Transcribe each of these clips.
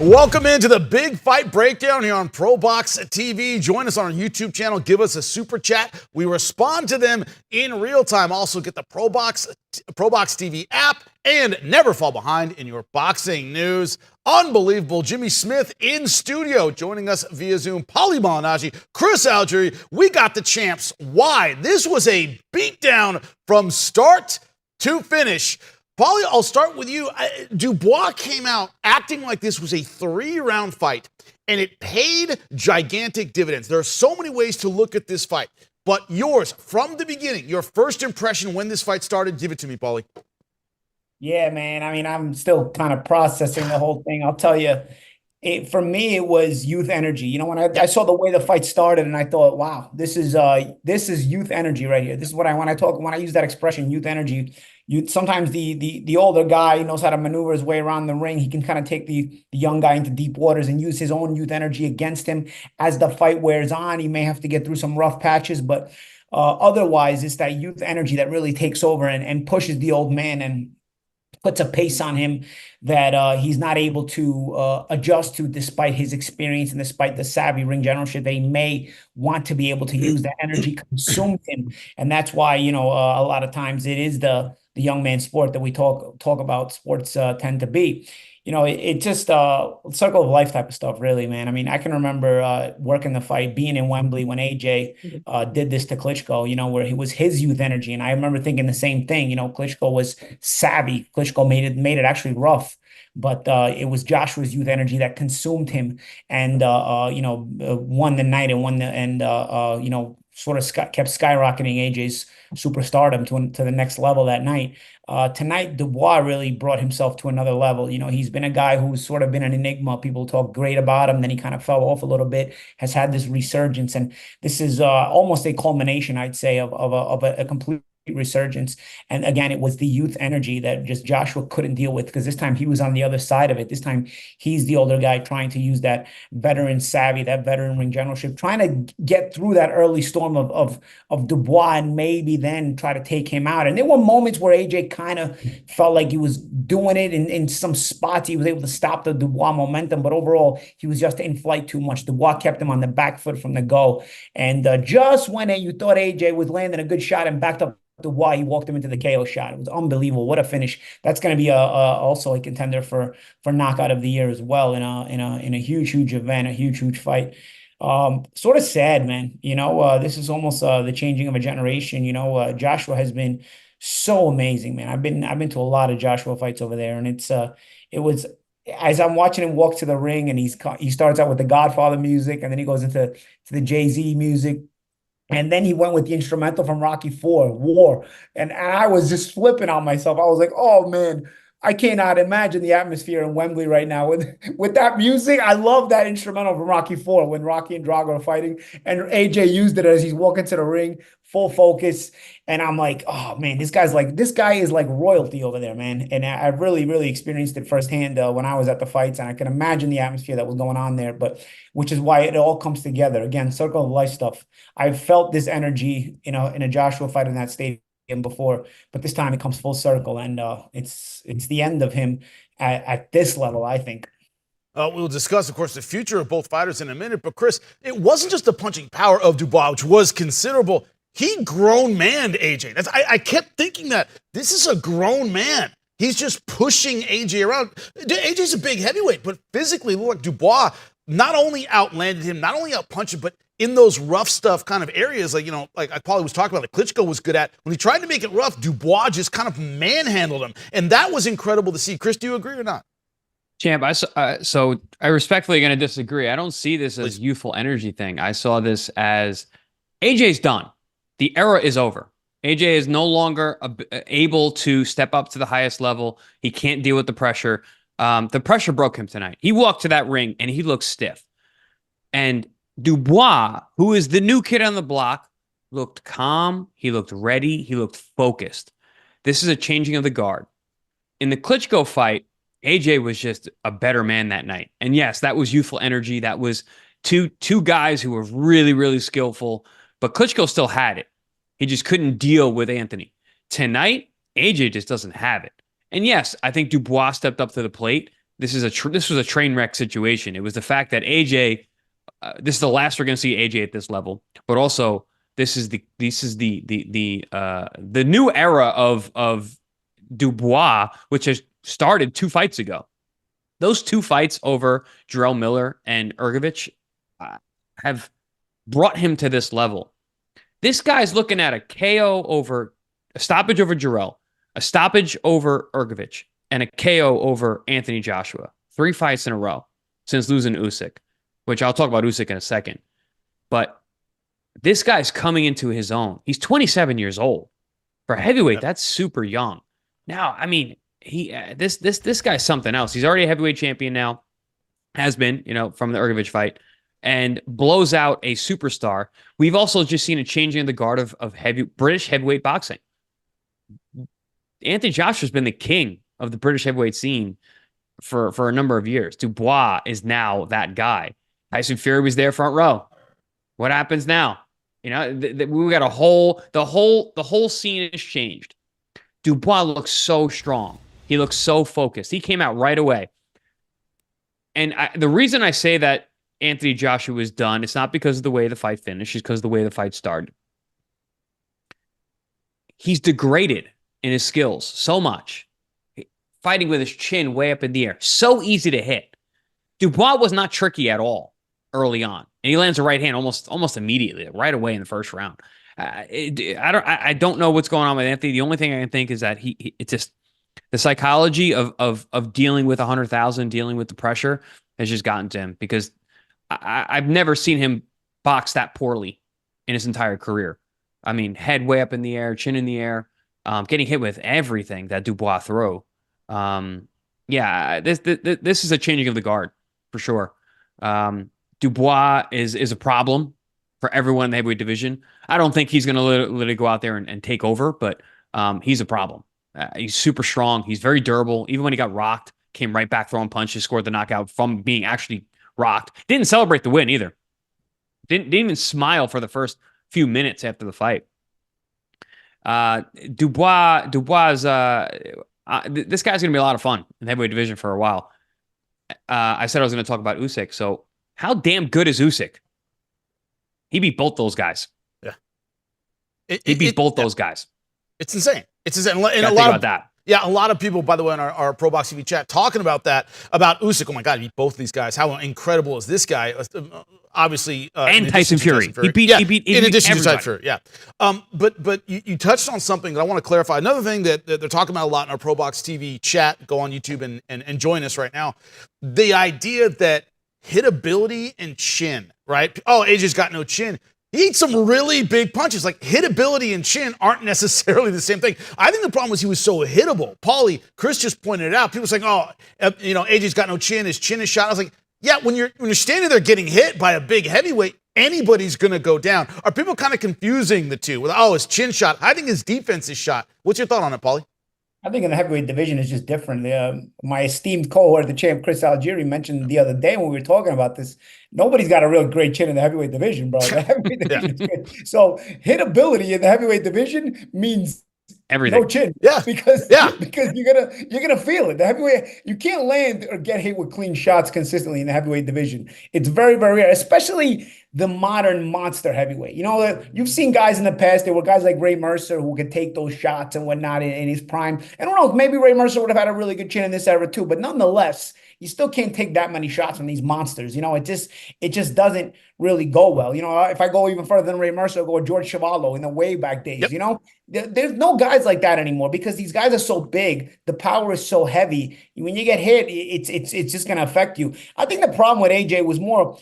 Welcome into the big fight breakdown here on ProBox TV. Join us on our YouTube channel. Give us a super chat. We respond to them in real time. Also, get the ProBox TV app and never fall behind in your boxing news. Unbelievable. Jimmy Smith in studio joining us via Zoom. Paulie Malignaggi, Chris Algieri. We got the champs. Why? This was a beatdown from start to finish. Paulie, I'll start with you. Dubois came out acting like this was a 3-round fight, and it paid gigantic dividends. There are so many ways to look at this fight, but yours, from the beginning, your first impression when this fight started, give it to me, Paulie. Yeah, man. I mean, I'm still kind of processing the whole thing. I'll tell you, for me, it was youth energy. You know, when I saw the way the fight started, and I thought, wow, this is youth energy right here. This is what when I use that expression, youth energy. Sometimes the older guy knows how to maneuver his way around the ring. He can kind of take the young guy into deep waters and use his own youth energy against him as the fight wears on. He may have to get through some rough patches, but otherwise, it's that youth energy that really takes over and pushes the old man and puts a pace on him that he's not able to adjust to, despite his experience and despite the savvy ring generalship that he may want to be able to use. That energy consumes him, and that's why a lot of times it is the young man sport that we talk about. Sports tend to be. It just circle of life type of stuff, really, man. I mean, I can remember working the fight, being in Wembley when AJ did this to Klitschko, where he was his youth energy. And I remember thinking the same thing. Klitschko was savvy. Klitschko made it actually rough. But it was Joshua's youth energy that consumed him and, won the night and sort of kept skyrocketing AJ's superstardom to the next level that night. Tonight, Dubois really brought himself to another level. He's been a guy who's sort of been an enigma. People talk great about him, then he kind of fell off a little bit, has had this resurgence. And this is almost a culmination, I'd say, of a complete resurgence. And again, it was the youth energy that just Joshua couldn't deal with, because this time he was on the other side of it. This time he's the older guy trying to use that veteran savvy, that veteran ring generalship, trying to get through that early storm of Dubois and maybe then try to take him out. And there were moments where AJ kind of felt like he was doing it in some spots. He was able to stop the Dubois momentum, but overall he was just in flight too much. Dubois kept him on the back foot from the go. And just when you thought AJ was landing a good shot and backed up Dubois, he walked him into the KO shot. It was unbelievable. What a finish! That's going to be also a contender for knockout of the year as well in a huge event, a huge fight. Sort of sad, man. This is almost the changing of a generation. Joshua has been so amazing, man. I've been to a lot of Joshua fights over there, and it was, as I'm watching him walk to the ring, and he starts out with the Godfather music, and then he goes into the Jay-Z music. And then he went with the instrumental from Rocky IV, War. And I was just flipping on myself. I was like, oh, man, I cannot imagine the atmosphere in Wembley right now with that music. I love that instrumental from Rocky IV when Rocky and Drago are fighting. And AJ used it as he's walking to the ring, full focus. And I'm like, oh, man, this guy is like royalty over there, man. And I really experienced it firsthand when I was at the fights. And I can imagine the atmosphere that was going on there. But which is why it all comes together. Again, circle of life stuff. I've felt this energy, in a Joshua fight in that stadium before, but this time it comes full circle, and it's the end of him at this level, I think. We'll discuss, of course, the future of both fighters in a minute. But Chris, it wasn't just the punching power of Dubois, which was considerable. He grown manned AJ. I kept thinking that this is a grown man. He's just pushing AJ around. AJ's a big heavyweight, but physically, look like Dubois not only outlanded him, not only outpunched him, but in those rough stuff kind of areas, like Paulie was talking about, like Klitschko was good at, when he tried to make it rough, Dubois just kind of manhandled him. And that was incredible to see. Chris, do you agree or not? Champ, so I respectfully going to disagree. I don't see this as youthful energy thing. I saw this as AJ's done. The era is over. AJ is no longer able to step up to the highest level. He can't deal with the pressure. The pressure broke him tonight. He walked to that ring and he looked stiff. And Dubois, who is the new kid on the block, looked calm. He looked ready. He looked focused. This is a changing of the guard. In the Klitschko fight, AJ was just a better man that night. And yes, that was youthful energy. That was two guys who were really skillful, but Klitschko still had it. He just couldn't deal with Anthony. Tonight, AJ just doesn't have it. And yes, I think Dubois stepped up to the plate, this was a train wreck situation. It was the fact that AJ, this is the last we're going to see AJ at this level, but also this is the new era of Dubois, which has started 2 fights ago. Those 2 fights over Jarrell Miller and Ergovich have brought him to this level. This guy's looking at a KO over a stoppage over Jarrell, a stoppage over Ergovich, and a KO over Anthony Joshua. 3 fights in a row since losing Usyk, which I'll talk about Usyk in a second. But this guy's coming into his own. He's 27 years old. For heavyweight, that's super young. Now, I mean, this guy's something else. He's already a heavyweight champion now, has been, from the Ergovich fight, and blows out a superstar. We've also just seen a changing of the guard of British heavyweight boxing. Anthony Joshua's been the king of the British heavyweight scene for a number of years. Dubois is now that guy. Tyson Fury was there front row. What happens now? We got the whole scene has changed. Dubois looks so strong. He looks so focused. He came out right away. And the reason I say that Anthony Joshua was done, it's not because of the way the fight finished, it's because of the way the fight started. He's degraded in his skills so much. Fighting with his chin way up in the air. So easy to hit. Dubois was not tricky at all early on. And he lands a right hand almost immediately, right away in the first round. I don't know what's going on with Anthony. The only thing I can think is that it's just the psychology of dealing with 100,000, dealing with the pressure has just gotten to him, because I've never seen him box that poorly in his entire career. I mean, head way up in the air, chin in the air, getting hit with everything that Dubois threw. This is a changing of the guard for sure. Dubois is a problem for everyone in the heavyweight division. I don't think he's going to let it go out there and take over, but he's a problem. He's super strong. He's very durable. Even when he got rocked, came right back throwing punches, scored the knockout from being actually rocked. Didn't celebrate the win either. Didn't even smile for the first few minutes after the fight. Dubois, this guy's going to be a lot of fun in the heavyweight division for a while. I said I was going to talk about Usyk. So how damn good is Usyk? He beat both those guys. Yeah. He beat both those guys. It's insane. It's insane. And a lot of that. Yeah, a lot of people, by the way, in our ProBox TV chat talking about that, about Usyk. Oh my God, he beat both of these guys. How incredible is this guy? Obviously, and Tyson Fury. He beat in addition everybody. to Tyson Fury. Yeah. But you touched on something that I want to clarify. Another thing that they're talking about a lot in our ProBox TV chat. Go on YouTube and join us right now. The idea that hitability and chin, right? Oh, AJ's got no chin. He ate some really big punches. Like, hitability and chin aren't necessarily the same thing. I think the problem was he was so hittable. Paulie, Chris just pointed it out. People saying, AJ's got no chin. His chin is shot. I was like, yeah, when you're standing there getting hit by a big heavyweight, anybody's going to go down. Are people kind of confusing the two? With, his chin shot. I think his defense is shot. What's your thought on it, Paulie? I think in the heavyweight division is just different. My esteemed cohort, the champ Chris Algieri, mentioned the other day when we were talking about this, nobody's got a real great chin in the heavyweight division, bro. The heavyweight division is good. So hitability in the heavyweight division means everything. No chin. Yeah. Because you're gonna feel it. The heavyweight, you can't land or get hit with clean shots consistently in the heavyweight division. It's very, very rare, especially the modern monster heavyweight. You've seen guys in the past. There were guys like Ray Mercer who could take those shots and whatnot in his prime. And who knows, maybe Ray Mercer would have had a really good chin in this era too. But nonetheless, you still can't take that many shots from these monsters. It just doesn't really go well. If I go even further than Ray Mercer, I'll go with George Chuvalo in the way back days. Yep. There's no guys like that anymore because these guys are so big. The power is so heavy. When you get hit, it's just going to affect you. I think the problem with AJ was more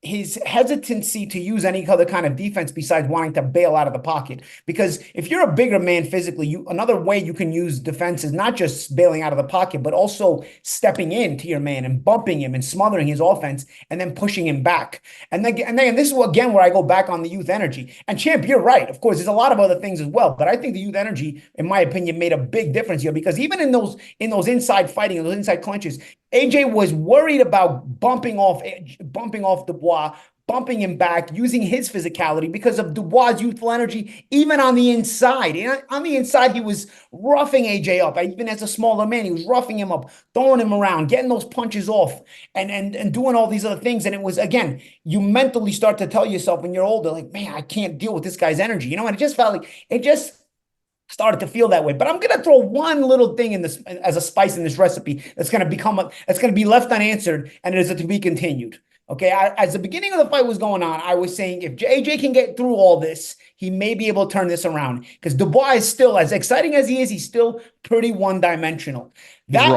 his hesitancy to use any other kind of defense besides wanting to bail out of the pocket. Because if you're a bigger man physically, another way you can use defense is not just bailing out of the pocket, but also stepping into your man and bumping him and smothering his offense and then pushing him back. And then this is again where I go back on the youth energy. And Champ, you're right. Of course, there's a lot of other things as well, but I think the youth energy, in my opinion, made a big difference here because even in those inside fighting, in those inside clinches, AJ was worried about bumping off Dubois, bumping him back, using his physicality because of Dubois' youthful energy, even on the inside. On the inside, he was roughing AJ up. Even as a smaller man, he was roughing him up, throwing him around, getting those punches off, and doing all these other things. And it was, again, you mentally start to tell yourself when you're older, like, man, I can't deal with this guy's energy. And it just felt like it just started to feel that way. But I'm going to throw one little thing in this as a spice in this recipe that's going to be left unanswered, and it is to be continued. Okay, as the beginning of the fight was going on, I was saying if AJ can get through all this, he may be able to turn this around. Because Dubois is still, as exciting as he is, he's still pretty one-dimensional. That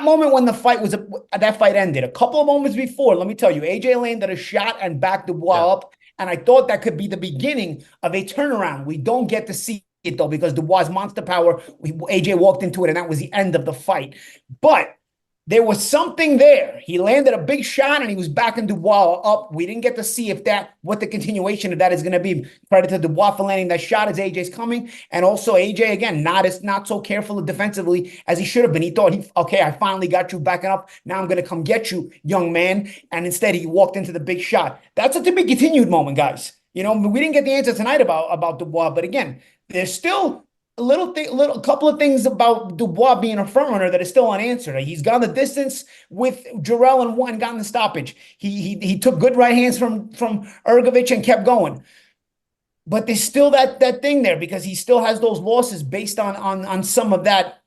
moment when the fight was that fight ended, a couple of moments before, let me tell you, AJ landed a shot and backed Dubois up, and I thought that could be the beginning of a turnaround. We don't get to see it though because Dubois' monster power, AJ walked into it, and that was the end of the fight. But there was something there. He landed a big shot and he was backing Dubois up. We didn't get to see what the continuation of that is going to be. Credit to Dubois for landing that shot as AJ's coming. And also AJ, again, not so careful defensively as he should have been. He thought, okay, I finally got you backing up. Now I'm going to come get you, young man. And instead he walked into the big shot. That's a to be continued moment, guys. We didn't get the answer tonight about Dubois, but again, there's still a couple of things about Dubois being a front runner that is still unanswered. He's gone the distance with Jarrell and gotten the stoppage. He took good right hands from Ergovich and kept going. But there's still that thing there because he still has those losses based on some of that,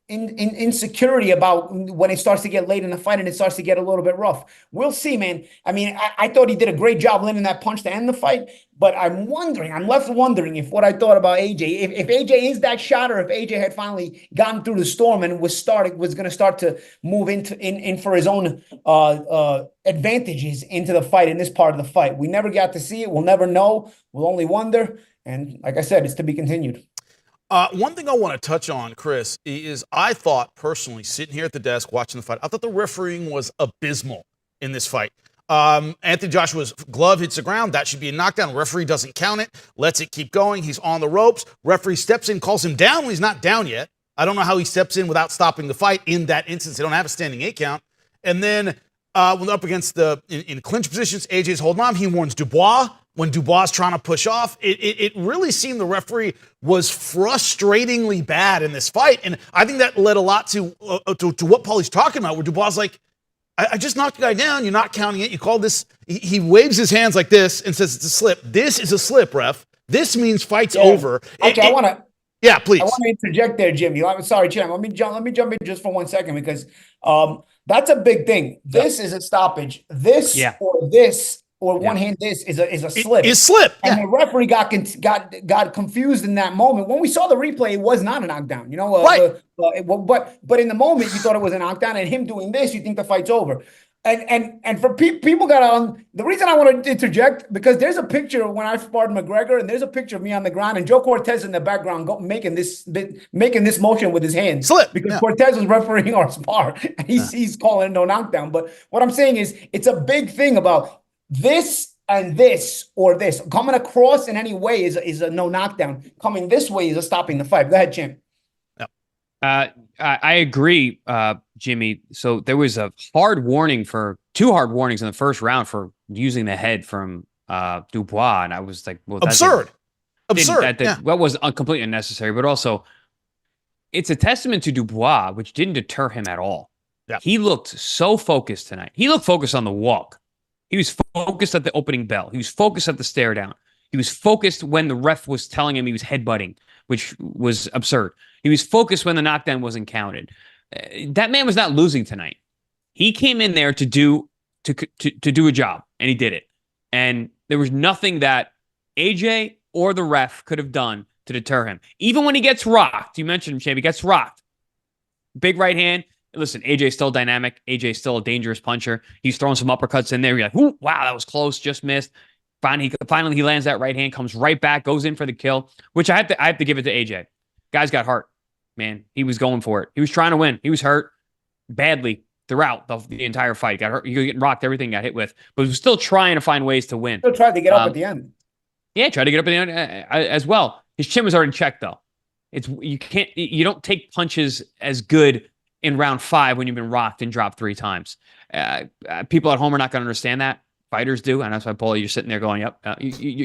insecurity about when it starts to get late in the fight and it starts to get a little bit rough. We'll see, man. I mean, I thought he did a great job landing that punch to end the fight, but I'm left wondering if what I thought about AJ, if AJ is that shot or if AJ had finally gotten through the storm and was going to start to move in for his own advantages into the fight in this part of the fight. We never got to see it. We'll never know. We'll only wonder. And like I said, it's to be continued. One thing I want to touch on, Chris, is I thought personally, sitting here at the desk watching the fight, I thought the refereeing was abysmal in this fight. Anthony Joshua's glove hits the ground. That should be a knockdown. Referee doesn't count it, lets it keep going. He's on the ropes. Referee steps in, calls him down when he's not down yet. I don't know how he steps in without stopping the fight in that instance. They don't have a standing 8 count. And then when up against in clinch positions, AJ's holding on. He warns Dubois. When Dubois is trying to push off, it really seemed the referee was frustratingly bad in this fight. And I think that led a lot to what Paulie's talking about, where Dubois is like, I just knocked the guy down. You're not counting it. You call this. He waves his hands like this and says it's a slip. This is a slip, ref. This means fight's over. Okay, I want to. Yeah, please. I want to interject there, Jimmy. I'm sorry, Chim. Let me jump in just for 1 second because that's a big thing. This is a stoppage. This or one hand this is a slip. It's slip. And the referee got confused in that moment. When we saw the replay, it was not a knockdown. Right. But in the moment, you thought it was a knockdown, and him doing this, you think the fight's over. And for people got on, the reason I want to interject, because there's a picture when I sparred McGregor, and there's a picture of me on the ground, and Joe Cortez in the background making this motion with his hands. Slip. Because Cortez was refereeing our spar, and he's calling it no knockdown. But what I'm saying is, it's a big thing about this and this or this. Coming across in any way is a no knockdown. Coming this way is a stopping the fight. Go ahead, Jim. I agree, Jimmy. So there was a two hard warnings in the first round for using the head from Dubois, and I was like, well, absurd. That was completely unnecessary, but also it's a testament to Dubois, which didn't deter him at all. Yeah. He looked so focused tonight. He looked focused on the walk. He was focused at the opening bell. He was focused at the stare down. He was focused when the ref was telling him he was headbutting, which was absurd. He was focused when the knockdown wasn't counted. That man was not losing tonight. He came in there to do a job, and he did it. And there was nothing that AJ or the ref could have done to deter him. Even when he gets rocked, you mentioned him, Shane, he gets rocked. Big right hand. Listen, AJ's still dynamic. AJ's still a dangerous puncher. He's throwing some uppercuts in there. You're like, ooh, wow, that was close, just missed. Finally, he lands that right hand, comes right back, goes in for the kill, which I have to give it to AJ. Guy's got heart, man. He was going for it. He was trying to win. He was hurt badly throughout the entire fight. Got hurt. He was getting rocked. Everything got hit with, but he was still trying to find ways to win. Still tried to get up at the end. Yeah, tried to get up at the end as well. His chin was already checked though. You don't take punches as good in round 5 when you've been rocked and dropped 3 times. People at home are not going to understand that. fighters do. And that's why, Paulie, you're sitting there going, yep.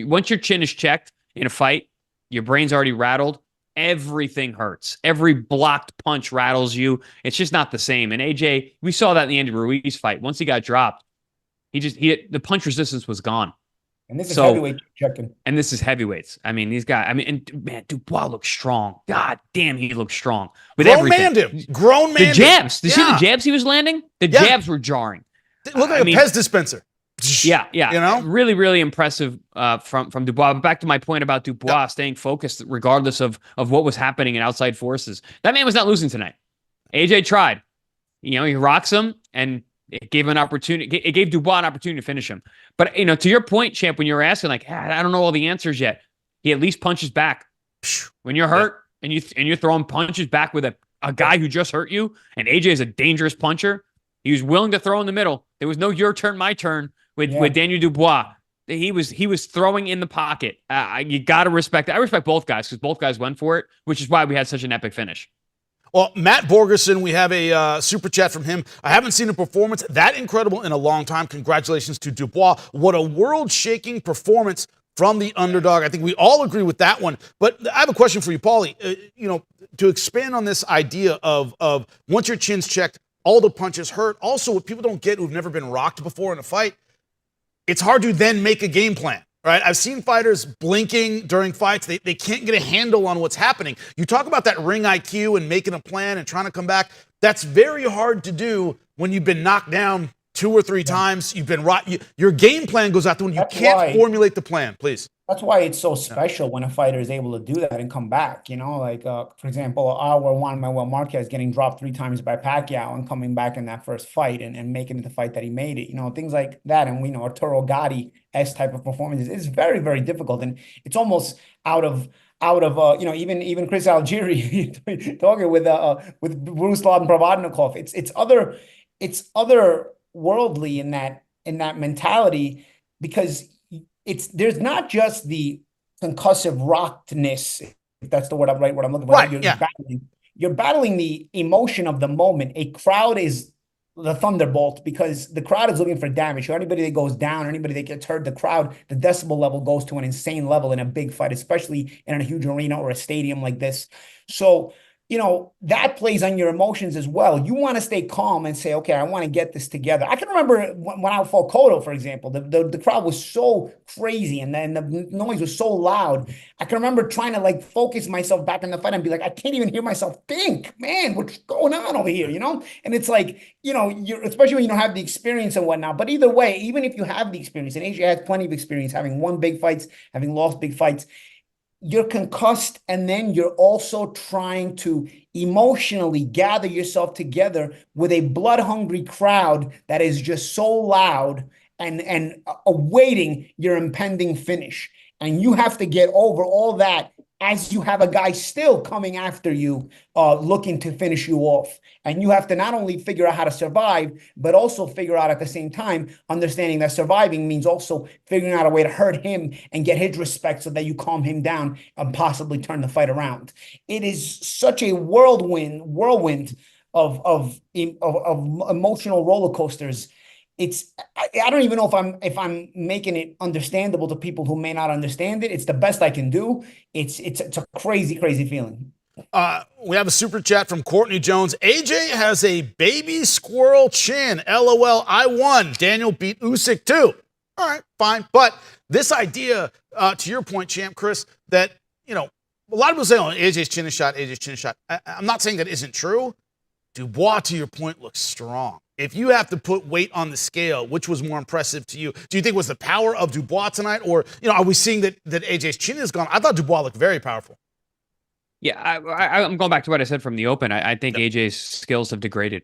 Once your chin is checked in a fight, your brain's already rattled. Everything hurts. Every blocked punch rattles you. It's just not the same. And AJ, we saw that in the Andy Ruiz fight. Once he got dropped, the punch resistance was gone. And this is heavyweight checking. And this is heavyweights. I mean, these guys. I mean, and man, Dubois looks strong. God damn, he looks strong with everything. Grown man. The jabs. Did you see the jabs he was landing? The jabs were jarring. Look like a Pez dispenser. Yeah. You know, really, really impressive from Dubois. But back to my point about Dubois staying focused regardless of what was happening in outside forces. That man was not losing tonight. AJ tried. You know, he rocks him, and it gave an opportunity. It gave Dubois an opportunity to finish him. But you know, to your point, Champ, when you were asking, like, I don't know all the answers yet. He at least punches back when you're hurt, and you're throwing punches back with a guy who just hurt you. And AJ is a dangerous puncher. He was willing to throw in the middle. There was no your turn, my turn with Daniel Dubois. He was throwing in the pocket. You got to respect it. I respect both guys because both guys went for it, which is why we had such an epic finish. Well, Matt Borgerson, we have a super chat from him. I haven't seen a performance that incredible in a long time. Congratulations to Dubois. What a world-shaking performance from the underdog. I think we all agree with that one. But I have a question for you, Paulie. You know, to expand on this idea of once your chin's checked, all the punches hurt. Also, what people don't get who've never been rocked before in a fight, it's hard to then make a game plan. Right, I've seen fighters blinking during fights. They can't get a handle on what's happening. You talk about that ring IQ and making a plan and trying to come back. That's very hard to do when you've been knocked down 2 or 3 times. You've been your game plan goes out the window. You can't formulate the plan, please. That's why it's so special when a fighter is able to do that and come back. You know, like, for example, Juan Manuel Marquez getting dropped 3 times by Pacquiao and coming back in that first fight and making it the fight that he made it. You know, things like that. And we know Arturo Gatti-esque type of performances is very, very difficult. And it's almost out of you know, even Chris Algieri talking with Bruce Lawton Provodnikov. It's otherworldly in that mentality, because there's not just the concussive rockedness, if that's the word I'm looking for. Right, You're battling the emotion of the moment. A crowd is the thunderbolt because the crowd is looking for damage. So anybody that goes down, anybody that gets hurt, the decibel level goes to an insane level in a big fight, especially in a huge arena or a stadium like this. So, you know, that plays on your emotions as well. You want to stay calm and say, okay, I want to get this together. I can remember when I fought Cotto, for example, the crowd was so crazy and then the noise was so loud. I can remember trying to like focus myself back in the fight and be like, I can't even hear myself think, man, what's going on over here, you know? And it's like, you know, especially when you don't have the experience and whatnot. But either way, even if you have the experience, and Asia has plenty of experience, having won big fights, having lost big fights, you're concussed, and then you're also trying to emotionally gather yourself together with a blood-hungry crowd that is just so loud and awaiting your impending finish. And you have to get over all that as you have a guy still coming after you, looking to finish you off. And you have to not only figure out how to survive, but also figure out at the same time, understanding that surviving means also figuring out a way to hurt him and get his respect so that you calm him down and possibly turn the fight around. It is such a whirlwind of emotional roller coasters. I don't even know if I'm making it understandable to people who may not understand it. It's the best I can do. It's a crazy feeling. We have a super chat from Courtney Jones. AJ has a baby squirrel chin. LOL, I won. Daniel beat Usyk too. All right, fine. But this idea, to your point, Champ Chris, that, you know, a lot of people say, oh, AJ's chin is shot, AJ's chin is shot. I'm not saying that isn't true. Dubois, to your point, looks strong. If you have to put weight on the scale, which was more impressive to you? Do you think it was the power of Dubois tonight? Or, you know, are we seeing that AJ's chin is gone? I thought Dubois looked very powerful. Yeah, I'm going back to what I said from the open. I think AJ's skills have degraded.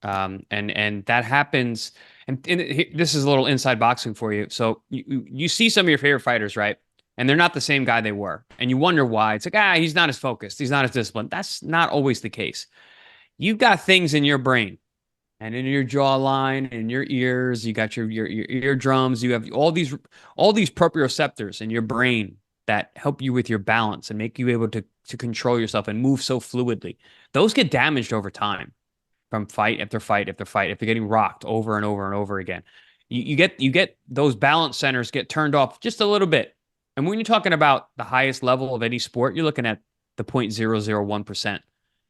And that happens. And this is a little inside boxing for you. So you see some of your favorite fighters, right? And they're not the same guy they were. And you wonder why. It's like, he's not as focused. He's not as disciplined. That's not always the case. You've got things in your brain and in your jawline and your ears. You got your eardrums. You have all these proprioceptors in your brain that help you with your balance and make you able to control yourself and move so fluidly. Those get damaged over time from fight after fight after fight if they're getting rocked over and over and over again. You get those balance centers get turned off just a little bit. And when you're talking about the highest level of any sport, you're looking at the 0.001%.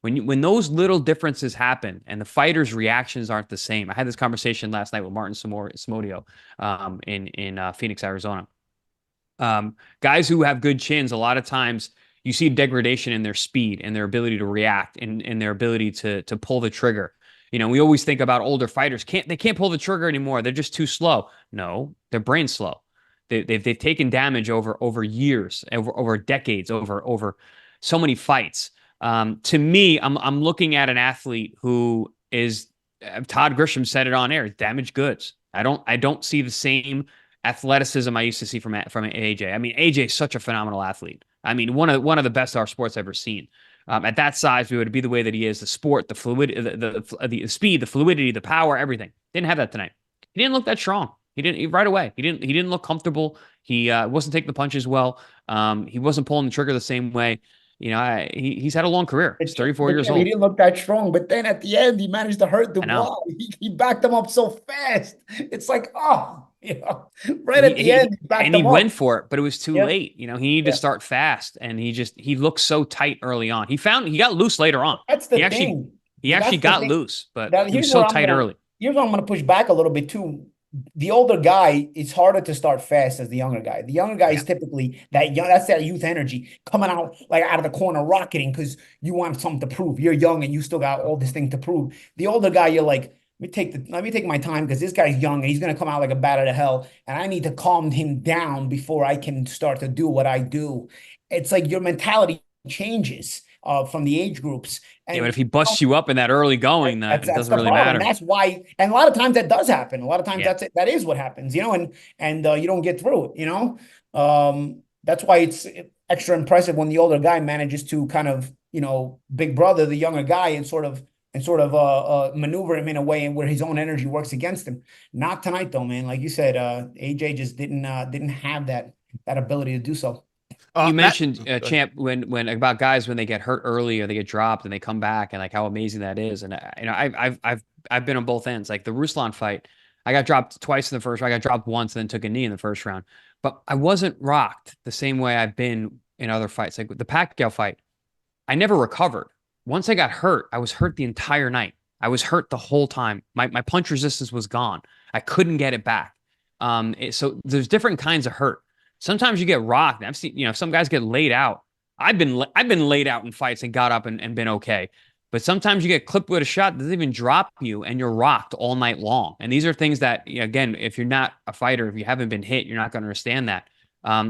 When those little differences happen and the fighters' reactions aren't the same. I had this conversation last night with Martin Simodio in Phoenix, Arizona. Guys who have good chins, a lot of times you see degradation in their speed and their ability to react and their ability to pull the trigger. You know, we always think about older fighters. They can't pull the trigger anymore. They're just too slow. No, their brain's slow. They've taken damage over years, over decades, over so many fights. To me, I'm looking at an athlete who is, Todd Grisham said it on air, damaged goods. I don't see the same athleticism I used to see from AJ. I mean, AJ is such a phenomenal athlete. I mean, one of the best our sport's ever seen. At that size, we would be the way that he is. The sport, the fluidity, the speed, the fluidity, the power, everything. Didn't have that tonight. He didn't look that strong. He didn't right away. He didn't look comfortable. He wasn't taking the punches well. He wasn't pulling the trigger the same way. You know, he's had a long career. He's 34 years old. He didn't look that strong, but then at the end, he managed to hurt Dubois. He backed him up so fast. It's like, oh, you know, right at the end, he backed him up. And he went for it, but it was too late. You know, he needed to start fast, and he looked so tight early on. He got loose later on. That's the thing. He actually got loose, but he was so tight early. Here's what I'm going to push back a little bit too. The older guy, it's harder to start fast as the younger guy. The younger guy is typically that young. That's that youth energy coming out like out of the corner, rocketing because you want something to prove. You're young and you still got all this thing to prove. The older guy, you're like, let me take my time because this guy's young and he's gonna come out like a bat out of hell, and I need to calm him down before I can start to do what I do. It's like your mentality changes from the age groups. And, but if he busts you up in that early going, it doesn't really matter. That's why, and a lot of times that does happen. A lot of times that is what happens, you know, and you don't get through it, you know. That's why it's extra impressive when the older guy manages to kind of, you know, big brother the younger guy and sort of maneuver him in a way where his own energy works against him. Not tonight though, man. Like you said, AJ just didn't have that ability to do so. You mentioned Champ when about guys when they get hurt early or they get dropped and they come back and like how amazing that is. And you know, I've been on both ends. Like the Ruslan fight, I got dropped twice in the first round. I got dropped once and then took a knee in the first round. But I wasn't rocked the same way I've been in other fights. Like the Pacquiao fight, I never recovered. Once I got hurt, I was hurt the entire night. I was hurt the whole time. My punch resistance was gone. I couldn't get it back. So there's different kinds of hurt. Sometimes you get rocked. I've seen, you know, some guys get laid out. I've been laid out in fights and got up and been okay. But sometimes you get clipped with a shot that doesn't even drop you and you're rocked all night long. And these are things that, again, if you're not a fighter, if you haven't been hit, you're not going to understand that.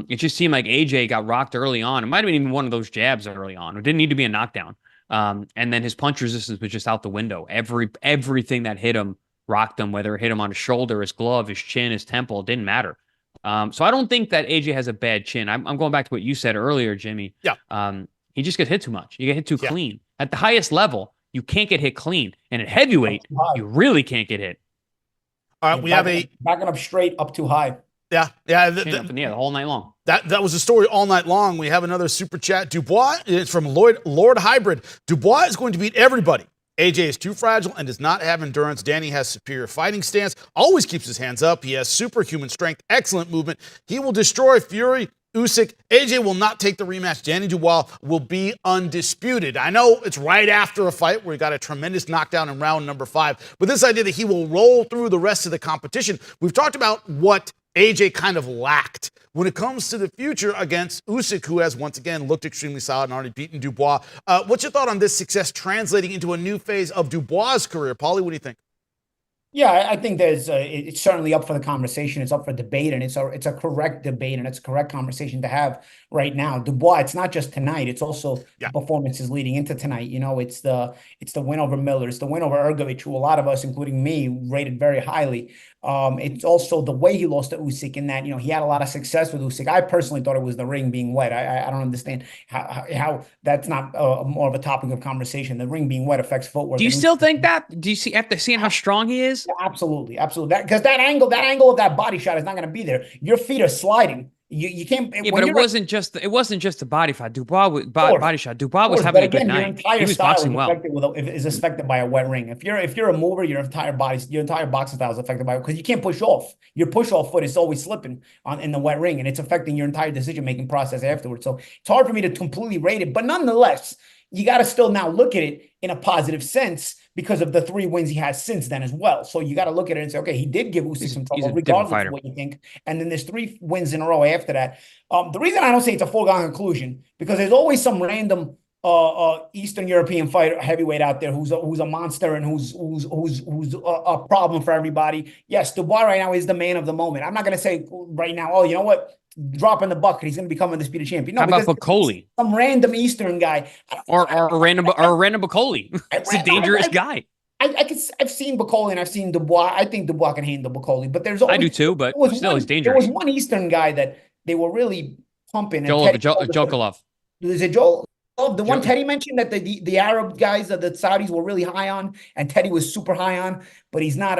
It just seemed like AJ got rocked early on. It might have been even one of those jabs early on. It didn't need to be a knockdown. And then his punch resistance was just out the window. Everything that hit him rocked him, whether it hit him on his shoulder, his glove, his chin, his temple, it didn't matter. So I don't think that AJ has a bad chin. I'm going back to what you said earlier, Jimmy. Yeah. He just gets hit too much. You get hit too clean. At the highest level, you can't get hit clean. And at heavyweight, you really can't get hit. All right, we have backing up straight up too high. Yeah. The whole night long. That was the story all night long. We have another super chat. Dubois, it's from Lord Hybrid. Dubois is going to beat everybody. AJ is too fragile and does not have endurance. Danny has superior fighting stance, always keeps his hands up. He has superhuman strength, excellent movement. He will destroy Fury, Usyk. AJ will not take the rematch. Danny Dubois will be undisputed. I know it's right after a fight where he got a tremendous knockdown in round number 5, but this idea that he will roll through the rest of the competition, we've talked about what AJ kind of lacked when it comes to the future against Usyk, who has once again looked extremely solid and already beaten Dubois. What's your thought on this success translating into a new phase of Dubois' career? Paulie, what do you think? Yeah, I think it's certainly up for the conversation. It's up for debate, and it's a correct debate, and it's a correct conversation to have right now. Dubois, it's not just tonight; it's also the performances leading into tonight. You know, it's the win over Miller, it's the win over Ergovic, who a lot of us, including me, rated very highly. It's also the way he lost to Usyk in that, you know, he had a lot of success with Usyk. I personally thought it was the ring being wet. I don't understand how that's not more of a topic of conversation. The ring being wet affects footwork. Do you still think that? Do you see after seeing how strong he is? Yeah, absolutely. Because that angle of that body shot is not going to be there. Your feet are sliding. You can't. Yeah, When but you're it wasn't just a body fight. Dubois was course, body shot. Dubois of was course, having but a good again, your night. entire He was style is boxing well. affected is affected by a wet ring. If you're a mover, your entire body, your entire boxing style is affected by it because you can't push off. Your push off foot is always slipping in the wet ring, and it's affecting your entire decision making process afterwards. So it's hard for me to completely rate it, but nonetheless, you got to still now look at it in a positive sense because of the 3 wins he has since then as well. So you got to look at it and say, okay, he did give Usyk some He's trouble, a different regardless of fighter. what you think. And then there's 3 wins in a row after that. The reason I don't say it's a foregone conclusion because there's always some random Eastern European fighter heavyweight out there who's a monster and who's a problem for everybody. Yes, Dubois right now is the man of the moment. I'm not gonna say right now, oh, you know what? Dropping the bucket, he's gonna become a undisputed champion. No, How about because Bacoli some random Eastern guy or a random Bacoli? It's a dangerous guy. I've seen Bacoli and I've seen Dubois. I think Dubois can handle Bacoli, but there's I always do too, but still, he's there was dangerous. one Eastern guy that they were really pumping and Joel Teddy Jokolov. is it Joel? Oh, the one Jo- Teddy mentioned that the Arab guys that the Saudis were really high on, and Teddy was super high on, but he's not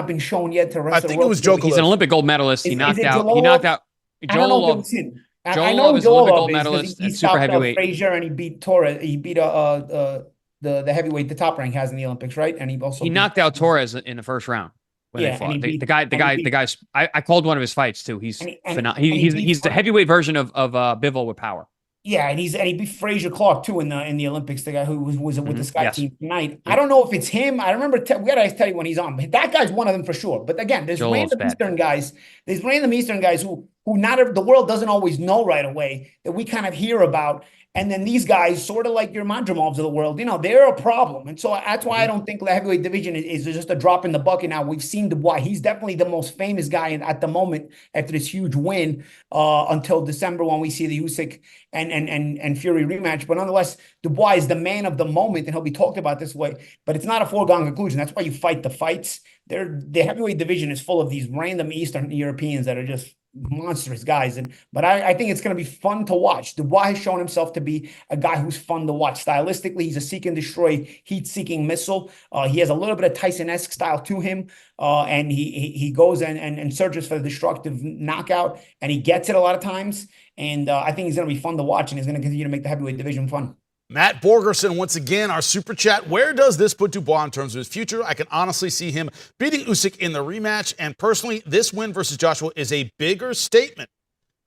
been shown yet to the rest I of the think it world. was Jokolov. He's an Olympic gold medalist. Is it He Jalolov? knocked out I don't know if it Joel. was him. I Joel know is Olympic gold Joel is because medalist he at super stopped heavyweight. Frazier and he beat Torres. He beat the heavyweight, the top rank has in the Olympics, right? And he also Knocked out Torres in the first round when they and fought. he beat The guy's. I called one of his fights too. He's he's the heavyweight version of Bivol with power. Yeah, and he beat Frazier Clark too in the Olympics. The guy who was with the Sky Yes. team tonight. Yep. I don't know if it's him. I remember we gotta ask Teddy when he's on. That guy's one of them for sure. But again, there's random Eastern guys. There's random Eastern guys who not the world doesn't always know right away that we kind of hear about. And then these guys, sort of like your Madrimovs of the world, they're a problem. And so that's why I don't think the heavyweight division is just a drop in the bucket. Now we've seen Dubois. He's definitely the most famous guy at the moment after this huge win until December when we see the Usyk and Fury rematch. But nonetheless, Dubois is the man of the moment, and he'll be talked about this way. But it's not a foregone conclusion. That's why you fight the fights. The heavyweight division is full of these random Eastern Europeans that are just monstrous guys. But I think it's going to be fun to watch. Dubois has shown himself to be a guy who's fun to watch. Stylistically, he's a seek and destroy, heat-seeking missile. He has a little bit of Tyson-esque style to him, and he goes and searches for the destructive knockout, and he gets it a lot of times. And I think he's going to be fun to watch, and he's going to continue to make the heavyweight division fun. Matt Borgerson, once again, our super chat. Where does this put Dubois in terms of his future? I can honestly see him beating Usyk in the rematch. And personally, this win versus Joshua is a bigger statement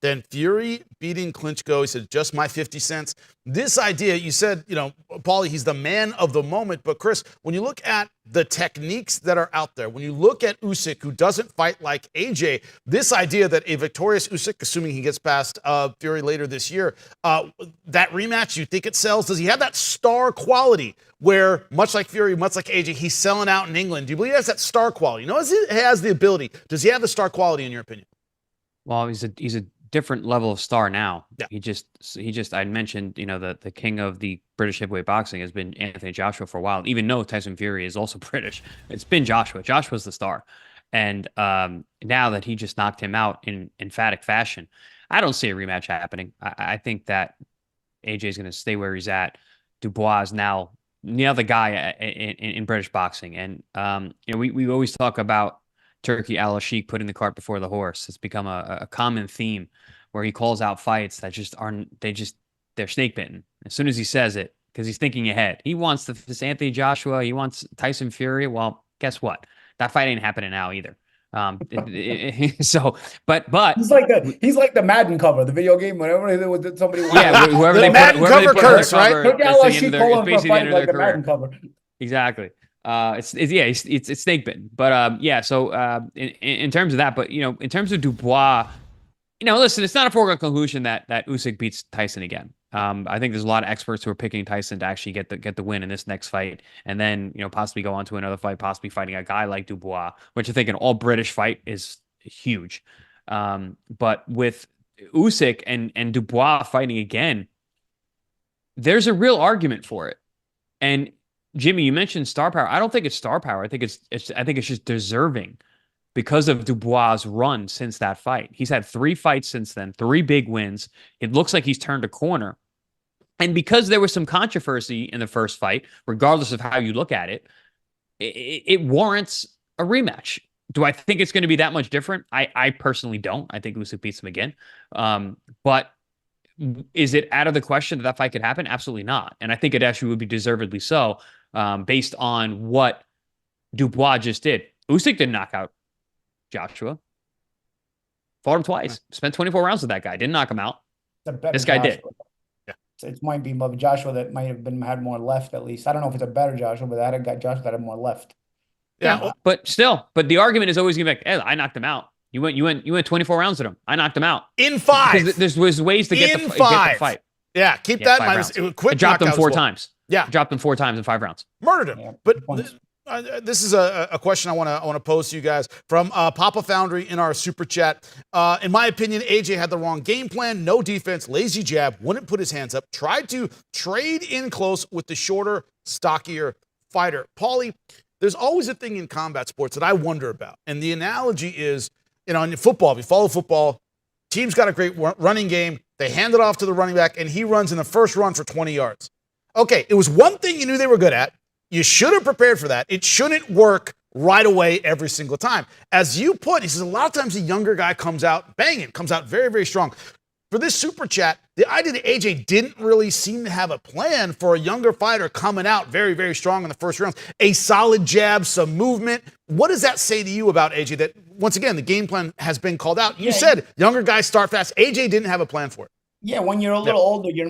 than Fury beating Klitschko. He said, just my 50 cents. This idea, you said, Paulie, he's the man of the moment. But Chris, when you look at the techniques that are out there, when you look at Usyk, who doesn't fight like AJ, this idea that a victorious Usyk, assuming he gets past Fury later this year, that rematch, you think it sells? Does he have that star quality where, much like Fury, much like AJ, he's selling out in England? Do you believe he has that star quality? He has the ability. Does he have the star quality in your opinion? Well, he's a different level of star now. Yeah. He just I mentioned, the king of the British heavyweight boxing has been Anthony Joshua for a while, even though Tyson Fury is also British. It's been Joshua. Joshua's the star. And now that he just knocked him out in emphatic fashion, I don't see a rematch happening. I think that AJ is going to stay where he's at. Dubois is now the guy in British boxing. And we always talk about Turkey Al-Sheikh putting the cart before the horse. It's become a common theme where he calls out fights that they're snake bitten as soon as he says it, because he's thinking ahead. He wants this Anthony Joshua. He wants Tyson Fury. Well, guess what? That fight ain't happening now either. But he's like the Madden cover, the video game. Whenever somebody, whoever the they Madden put, cover curse, right? Look at Al-Sheikh calling for a fight like the Madden cover. Exactly. It's snake bitten. But so in terms of that, but in terms of Dubois, listen, it's not a foregone conclusion that Usyk beats Tyson again. I think there's a lot of experts who are picking Tyson to actually get the win in this next fight, and then possibly go on to another fight, possibly fighting a guy like Dubois, which I think an all British fight is huge. But with Usyk and Dubois fighting again, there's a real argument for it. And Jimmy, you mentioned star power. I don't think it's star power. I think it's just deserving because of Dubois' run since that fight. He's had 3 fights since then, 3 big wins. It looks like he's turned a corner. And because there was some controversy in the first fight, regardless of how you look at it, it warrants a rematch. Do I think it's going to be that much different? I personally don't. I think Usyk beats him again. But is it out of the question that that fight could happen? Absolutely not. And I think it actually would be deservedly so, based on what Dubois just did. Usyk didn't knock out Joshua. Fought him twice. Spent 24 rounds with that guy. Didn't knock him out. This guy did. Yeah. So it might be Joshua that might have had more left, at least. I don't know if it's a better Joshua, but that had a guy Joshua that had more left. Yeah. But still, the argument is always going to be like, hey, I knocked him out. You went 24 rounds with him. I knocked him out. In 5. Because there's ways to get the fight. Yeah, keep that in mind. It was quick. I dropped him 4 times. Yeah. Dropped him 4 times in 5 rounds. Murdered him. Yeah. But this is a question I want to pose to you guys from Papa Foundry in our super chat. In my opinion, AJ had the wrong game plan, no defense, lazy jab, wouldn't put his hands up, tried to trade in close with the shorter, stockier fighter. Paulie, there's always a thing in combat sports that I wonder about. And the analogy is, in football, if you follow football, team's got a great running game. They hand it off to the running back, and he runs in the first run for 20 yards. Okay, it was one thing you knew they were good at. You should have prepared for that. It shouldn't work right away every single time. As you put, he says a lot of times the younger guy comes out banging, comes out very, very strong. For this super chat, the idea that AJ didn't really seem to have a plan for a younger fighter coming out very, very strong in the first round, a solid jab, some movement. What does that say to you about AJ that, once again, the game plan has been called out? You said younger guys start fast. AJ didn't have a plan for it. Yeah, when you're a little older, you'll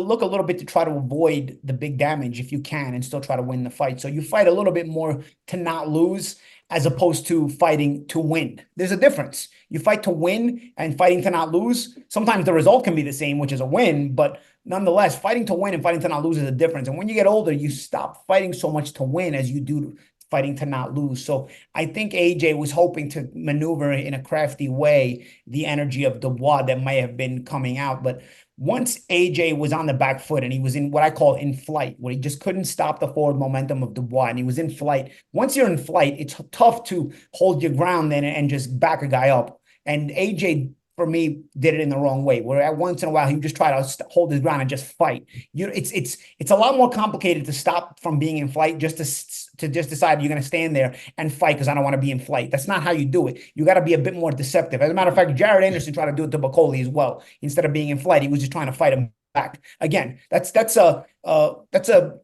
look a little bit to try to avoid the big damage if you can and still try to win the fight. So you fight a little bit more to not lose as opposed to fighting to win. There's a difference. You fight to win and fighting to not lose. Sometimes the result can be the same, which is a win, but nonetheless, fighting to win and fighting to not lose is a difference. And when you get older, you stop fighting so much to win as you do fighting to not lose. So I think AJ was hoping to maneuver in a crafty way the energy of Dubois that may have been coming out. But once AJ was on the back foot and he was in what I call in flight, where he just couldn't stop the forward momentum of Dubois, and he was in flight. Once you're in flight, it's tough to hold your ground then and just back a guy up. And AJ, for me, did it in the wrong way, where at once in a while he would just try to hold his ground and just fight. It's a lot more complicated to stop from being in flight just to just decide you're going to stand there and fight because I don't want to be in flight. That's not how you do it. You got to be a bit more deceptive. As a matter of fact, Jared Anderson tried to do it to Bacoli as well. Instead of being in flight, he was just trying to fight him back. Again, that's a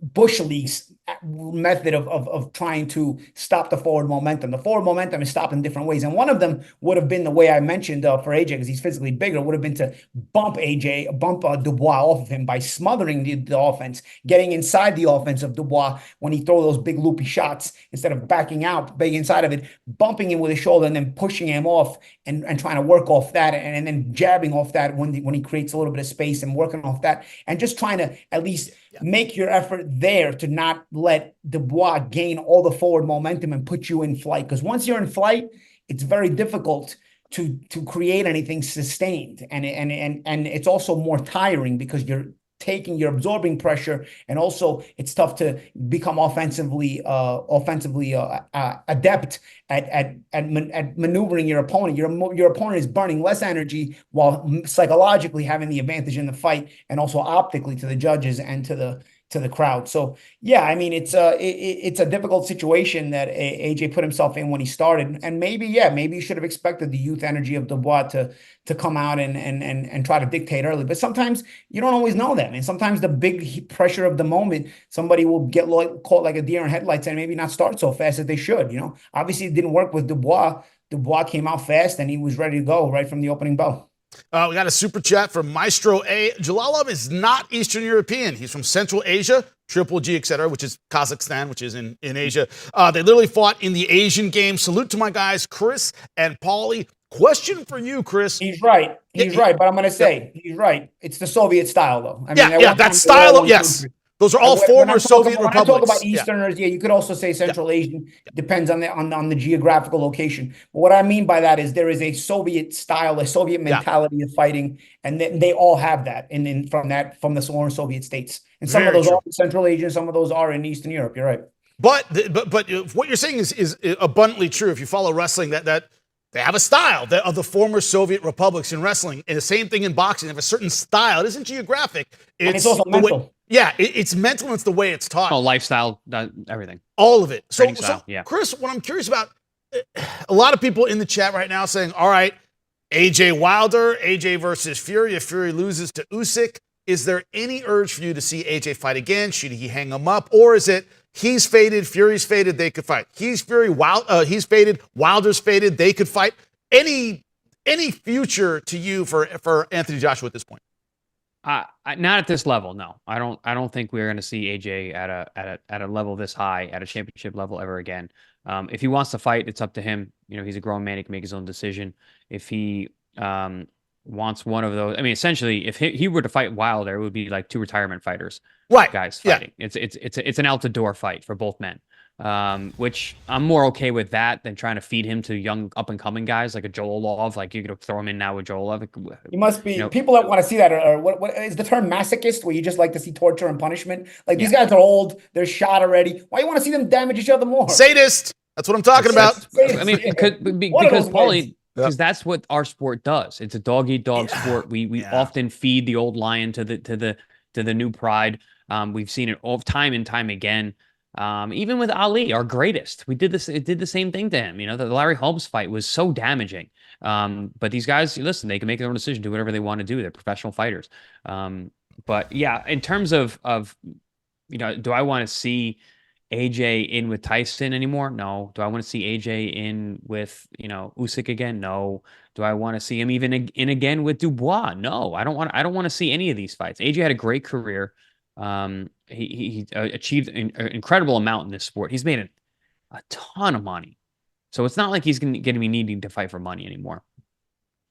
Bush League method of trying to stop the forward momentum. The forward momentum is stopped in different ways. And one of them would have been the way I mentioned for AJ, because he's physically bigger, would have been to bump Dubois off of him by smothering the offense, getting inside the offense of Dubois when he throw those big loopy shots, instead of backing out, being inside of it, bumping him with his shoulder and then pushing him off and trying to work off that and then jabbing off that when he creates a little bit of space and working off that and just trying to at least make your effort there to not let Dubois gain all the forward momentum and put you in flight. Because once you're in flight, it's very difficult to create anything sustained. And it's also more tiring because you're absorbing pressure, and also it's tough to become offensively adept at maneuvering your opponent. Your opponent is burning less energy while psychologically having the advantage in the fight, and also optically to the judges and to the crowd. So yeah, I mean, it's a difficult situation that AJ put himself in when he started, and maybe you should have expected the youth energy of Dubois to come out and try to dictate early. But sometimes you don't always know that, and sometimes the big pressure of the moment, somebody will get caught like a deer in headlights and maybe not start so fast as they should. Obviously it didn't work with Dubois. Dubois came out fast and he was ready to go right from the opening bell. We got a super chat from Maestro A. Jalalov is not Eastern European. He's from Central Asia, Triple G, etc., which is Kazakhstan, which is in Asia. They literally fought in the Asian game. Salute to my guys, Chris and Paulie. Question for you, Chris. He's right. He's right, but I'm going to say he's right. It's the Soviet style, though. I mean, that style of, yes. Those are all former Soviet republics. When I talk about Easterners, you could also say Central Asian. Depends on the geographical location. But what I mean by that is there is a Soviet style, a Soviet mentality of fighting, and they all have that from the former Soviet states. And some of those are in Central Asia, some of those are in Eastern Europe. You're right. But what you're saying is abundantly true. If you follow wrestling, that they have a style of the former Soviet republics in wrestling, and the same thing in boxing. They have a certain style. It isn't geographic. And it's also mental. Yeah, it's mental and it's the way it's taught. Oh, lifestyle, everything. All of it. So, yeah. Chris, what I'm curious about, a lot of people in the chat right now saying, all right, AJ Wilder, AJ versus Fury. If Fury loses to Usyk, is there any urge for you to see AJ fight again? Should he hang him up? Or is it he's faded, Fury's faded, they could fight? He's faded, Wilder's faded, they could fight. Any future to you for Anthony Joshua at this point? Not at this level. No, I don't think we're going to see AJ at a level this high, at a championship level ever again. If he wants to fight, it's up to him. You know, he's a grown man; he can make his own decision. If he wants one of those, I mean, essentially, if he were to fight Wilder, it would be like two retirement fighters, right? Guys fighting. Yeah. It's an out the door fight for both men. Which I'm more okay with that than trying to feed him to young up and coming guys like a Joel Love. Like you could throw him in now with Joel Love. You must be people that want to see that or what is the term masochist, where you just like to see torture and punishment? Like these guys are old, they're shot already. Why you want to see them damage each other more? Sadist. That's what I'm talking about. I mean, because Paulie, because that's what our sport does. It's a dog eat dog sport. We often feed the old lion to the new pride. We've seen it all time and time again. Even with Ali, our greatest, we did this. It did the same thing to him. You know, the Larry Holmes fight was so damaging. But these guys, listen, they can make their own decision, do whatever they want to do. They're professional fighters. But yeah, in terms of do I want to see AJ in with Tyson anymore? No. Do I want to see AJ in with Usyk again? No. Do I want to see him even in again with Dubois? No. I don't want to see any of these fights. AJ had a great career. He achieved an incredible amount in this sport. He's made a ton of money. So it's not like he's going to be needing to fight for money anymore.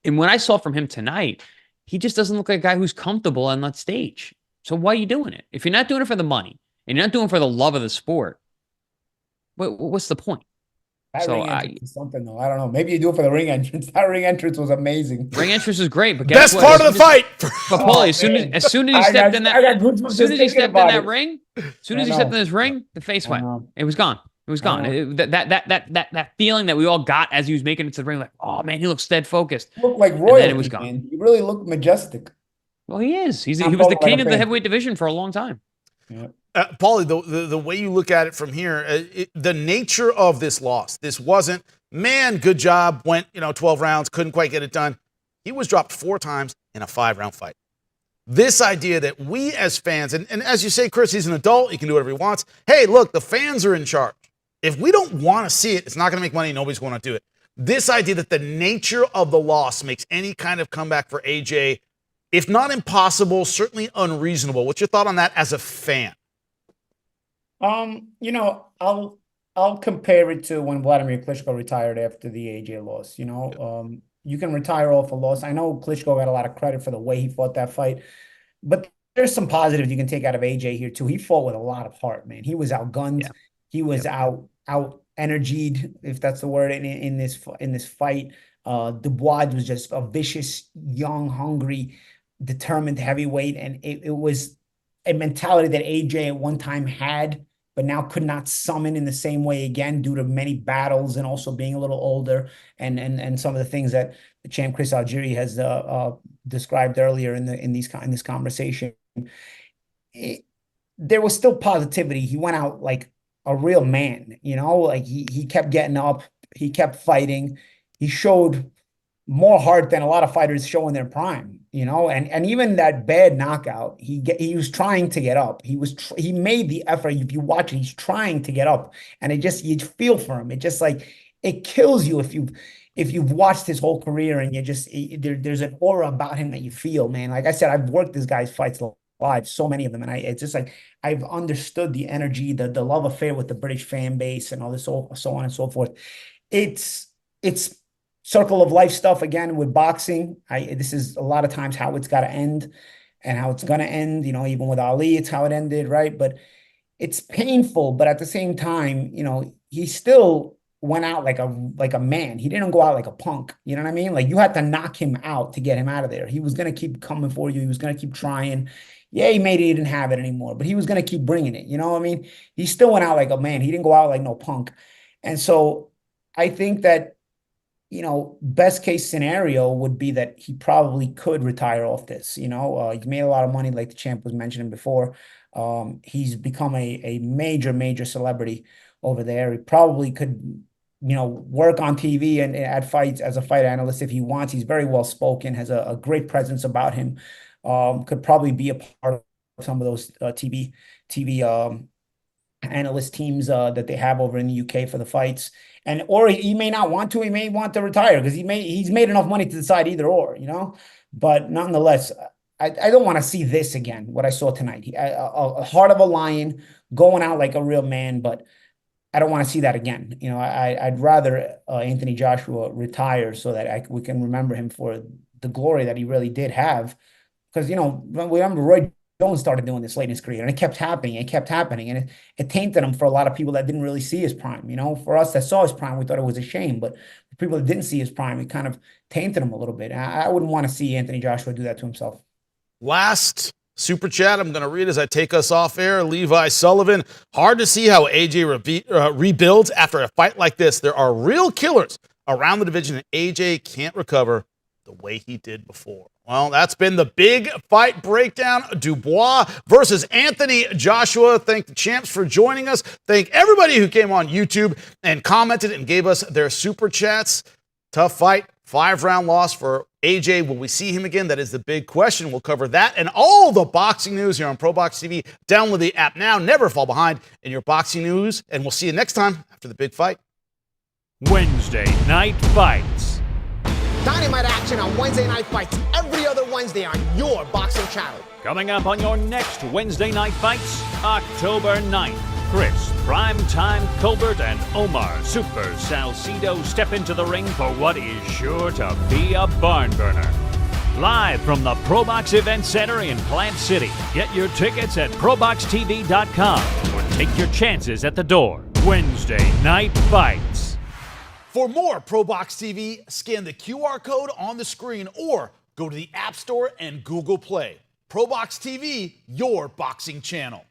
And what I saw from him tonight, he just doesn't look like a guy who's comfortable on that stage. So why are you doing it? If you're not doing it for the money and you're not doing it for the love of the sport, what's the point? That ring entrance is something though. I don't know. Maybe you do it for the ring entrance. That ring entrance was amazing. Ring entrance is great, but best part of the fight. But Paulie, as soon as he stepped in that ring, as soon as he stepped in this ring, the face went. It was gone. It was gone. That feeling that we all got as he was making it to the ring, like, oh man, he looks stead focused. He looked like royalty. It was gone. Man. He really looked majestic. Well, he is. He was the king of the heavyweight division for a long time. Yeah. Paulie, the way you look at it from here, the nature of this loss, this wasn't, man, good job, went 12 rounds, couldn't quite get it done. He was dropped 4 times in a 5-round fight. This idea that we as fans, and as you say, Chris, he's an adult, he can do whatever he wants. Hey, look, the fans are in charge. If we don't want to see it, it's not going to make money, nobody's going to do it. This idea that the nature of the loss makes any kind of comeback for AJ, if not impossible, certainly unreasonable. What's your thought on that as a fan? I'll compare it to when Vladimir Klitschko retired after the AJ loss. You can retire off a loss. I know Klitschko got a lot of credit for the way he fought that fight, but there's some positives you can take out of AJ here too. He fought with a lot of heart, man. He was outgunned. Yeah. He was out energied, if that's the word, in this fight. Dubois was just a vicious, young, hungry, determined heavyweight, and it was a mentality that AJ at one time had, but now could not summon in the same way again due to many battles and also being a little older and some of the things that the champ Chris Algieri has described earlier in this conversation. There was still positivity. He went out like a real man, like he kept getting up, he kept fighting, he showed more heart than a lot of fighters show in their prime, and even that bad knockout, he was trying to get up. He made the effort. If you watch it, he's trying to get up, and you feel for him. It just like, it kills you if you've watched his whole career and there's an aura about him that you feel, man. Like I said, I've worked this guy's fights live, so many of them, and it's just like I've understood the energy, the love affair with the British fan base and all this, so on and so forth. It's circle of life stuff again with boxing. This is a lot of times how it's got to end and how it's going to end. Even with Ali, it's how it ended, right? But it's painful. But at the same time, he still went out like a man. He didn't go out like a punk. You know what I mean? Like, you had to knock him out to get him out of there. He was going to keep coming for you. He was going to keep trying. Yeah, he didn't have it anymore, but he was going to keep bringing it. You know what I mean? He still went out like a man. He didn't go out like no punk. And so I think that, best case scenario would be that he probably could retire off this. He's made a lot of money, like the champ was mentioning before. He's become a major celebrity over there. He probably could, work on TV and at fights as a fight analyst if he wants. He's very well spoken, has a great presence about him. Could probably be a part of some of those TV analyst teams that they have over in the UK for the fights. Or he may not want to. He may want to retire because he's made enough money to decide either or. But nonetheless, I don't want to see this again. What I saw tonight, a heart of a lion, going out like a real man. But I don't want to see that again. I'd rather Anthony Joshua retire so that we can remember him for the glory that he really did have. Because remember Roy Jones started doing this late in his career, and it kept happening. And it tainted him for a lot of people that didn't really see his prime. For us that saw his prime, we thought it was a shame. But for people that didn't see his prime, it kind of tainted him a little bit. I wouldn't want to see Anthony Joshua do that to himself. Last super chat I'm going to read as I take us off air. Levi Sullivan, hard to see how AJ rebuilds after a fight like this. There are real killers around the division, and AJ can't recover the way he did before. Well, that's been the big fight breakdown. Dubois versus Anthony Joshua. Thank the champs for joining us. Thank everybody who came on YouTube and commented and gave us their super chats. Tough fight, 5-round loss for AJ. Will we see him again? That is the big question. We'll cover that and all the boxing news here on ProBox TV. Download the app now. Never fall behind in your boxing news. And we'll see you next time after the big fight. Wednesday Night Fights. Dynamite action on Wednesday Night Fights every other Wednesday on your boxing channel. Coming up on your next Wednesday Night Fights, October 9th. Chris, Primetime Colbert, and Omar Super Salcido step into the ring for what is sure to be a barn burner. Live from the ProBox Event Center in Plant City. Get your tickets at proboxtv.com or take your chances at the door. Wednesday Night Fights. For more ProBox TV, scan the QR code on the screen or go to the App Store and Google Play. ProBox TV, your boxing channel.